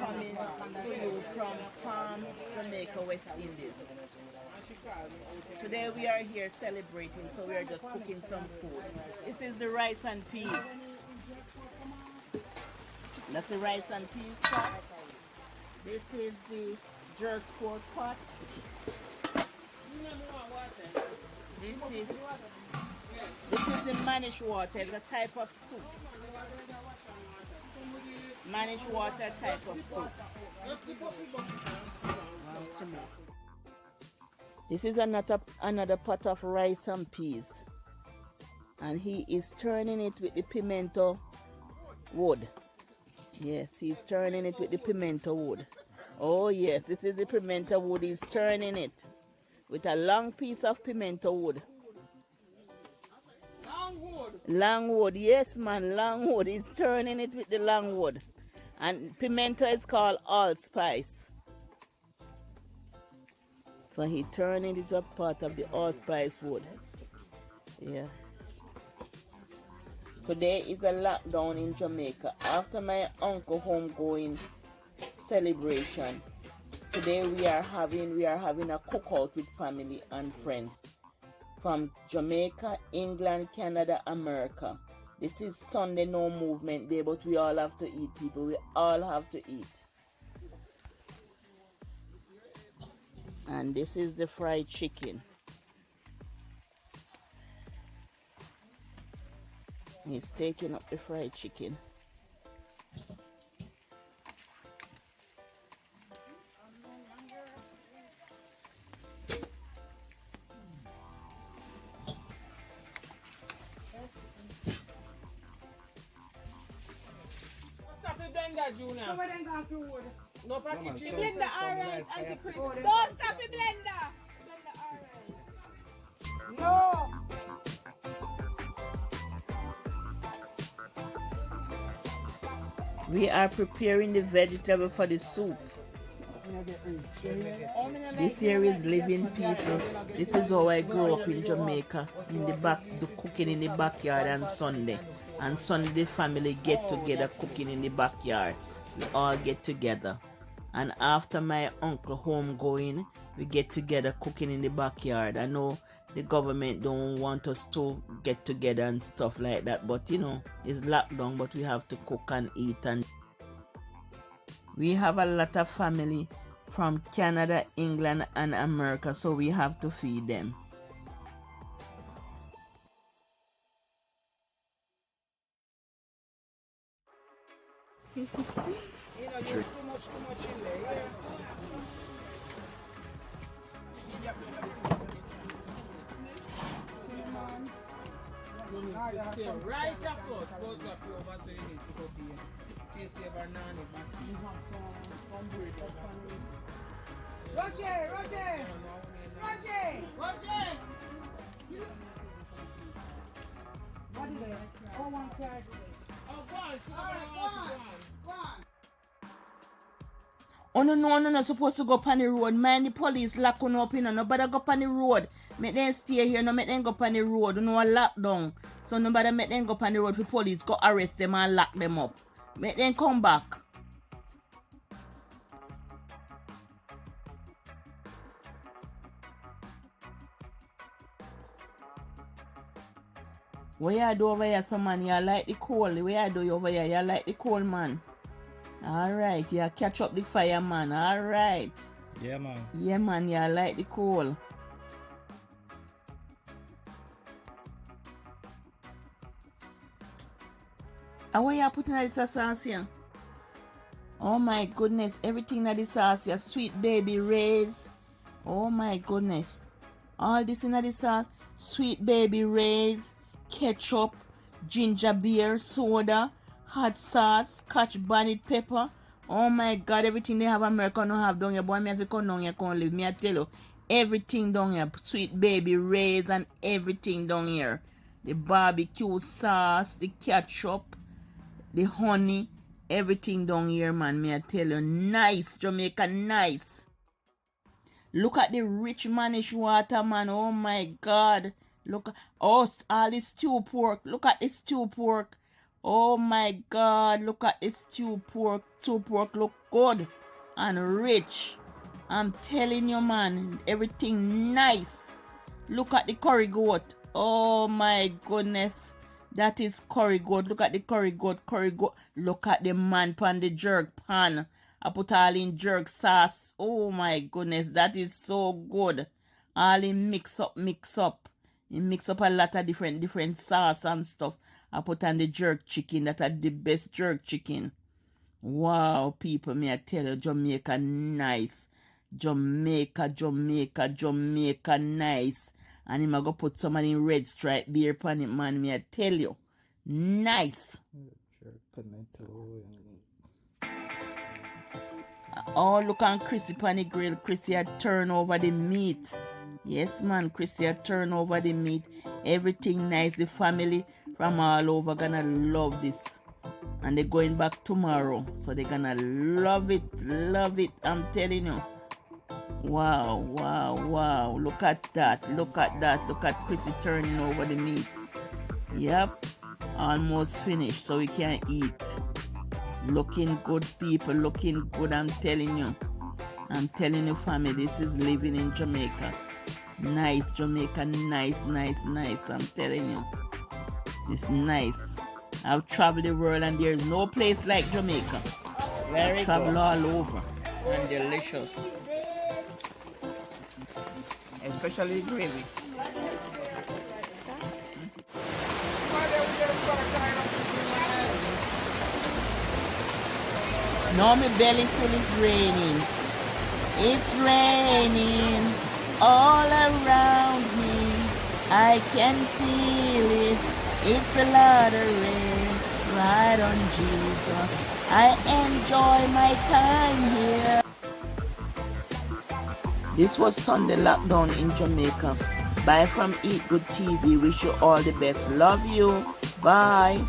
coming to you from Farm, Jamaica, West Indies. Today we are here celebrating, so we are just cooking some food. This is the rice and peas. That's the rice and peas pot. This is the jerk pork pot. This is the manish water. It's a type of soup. Manish water type of soup. This is another pot of rice and peas. And he is turning it with the pimento wood. Yes, he's turning it with the pimento wood. Oh yes, this is the pimento wood. He's turning it with a long piece of pimento wood. Long wood? Long wood, yes man, long wood. He's turning it with the long wood. And pimento is called allspice. So he turning it up part of the allspice wood. Yeah. Today is a lockdown in Jamaica. After my uncle homegoing celebration, today we are having a cookout with family and friends from Jamaica, England, Canada, America. This is Sunday no movement day, but we all have to eat, people. We all have to eat. And this is the fried chicken. He's taking up the fried chicken. Stop the blender, Junior. So we then go to wood. No package. Blender, alright, Auntie Chris. Don't stop the blender. Blender, alright. No. We are preparing the vegetable for the soup. This here is living people. This is how I grew up in Jamaica. In the back, the cooking in the backyard on Sunday. And Sunday the family get together cooking in the backyard. We all get together. And after my uncle homegoing, we get together cooking in the backyard. I know the government don't want us to get together and stuff like that, but you know, it's lockdown, but we have to cook and eat. And we have a lot of family from Canada, England, and America, so we have to feed them. You know, you're too much in there. You stay right across, both of you over, so you need to go here. Face your banana back. Roger! What is it? Oh, one card. Oh, go on. Go on. Oh no, not supposed to go up on the road. Mind the police lock on up, you know. Nobody go up on the road. Make them stay here, no make them go up on the road. You know, a lockdown. So nobody make them go up on the road for police go arrest them and lock them up. Make them come back. What you do over here, some man? You like the coal. What you do over here? You like the coal, man. Alright, you catch up the fire, man. Alright. Yeah, man. Yeah, man, you like the coal. And what you putting in this sauce here? Oh my goodness, everything in this sauce here. Sweet baby rays. Oh my goodness. All this in the sauce. Sweet baby rays, ketchup, ginger beer, soda, hot sauce, scotch bonnet pepper. Oh my God, everything they have America no have down here. Boy, me have to come down here, come live. Me I tell you, everything down here. Sweet baby rays and everything down here. The barbecue sauce, the ketchup, the honey, everything down here, man. Me I tell you, nice, Jamaica, nice. Look at the rich manish water, man. Oh my God. Look, oh, all this stew pork. Look at this stew pork. Oh my God, look at this stew pork. Stew pork look good and rich. I'm telling you, man, everything nice. Look at the curry goat. Oh my goodness. That is curry goat. Look at the curry goat. Look at the man pan the jerk pan. I put all in jerk sauce. Oh my goodness. That is so good. All in mix up. You mix up a lot of different sauce and stuff. I put on the jerk chicken. That are the best jerk chicken. Wow, people, may I tell you, Jamaica nice. Jamaica nice. And him a go put some of the red stripe beer pan it, man, may I tell you. Nice. Oh, look on Chrissy pan the grill. Chrissy had turned over the meat. Yes, man, Chrissy had turned over the meat. Everything nice. The family from all over gonna love this. And they're going back tomorrow. So they're gonna love it. I'm telling you. Wow. Look at that. Look at Chrissy turning over the meat. Yep. Almost finished. So we can eat. Looking good, people. Looking good. I'm telling you, family. This is living in Jamaica. Nice, Jamaica. Nice. I'm telling you. It's nice. I've traveled the world and there's no place like Jamaica. Very I've traveled good. all over. And delicious. Especially the gravy. Now my belly full is raining. It's raining all around me. I can feel it. It's a lot of rain. Right on Jesus. I enjoy my time here. This was Sunday lockdown in Jamaica. Bye from Eat Good TV. Wish you all the best. Love you. Bye.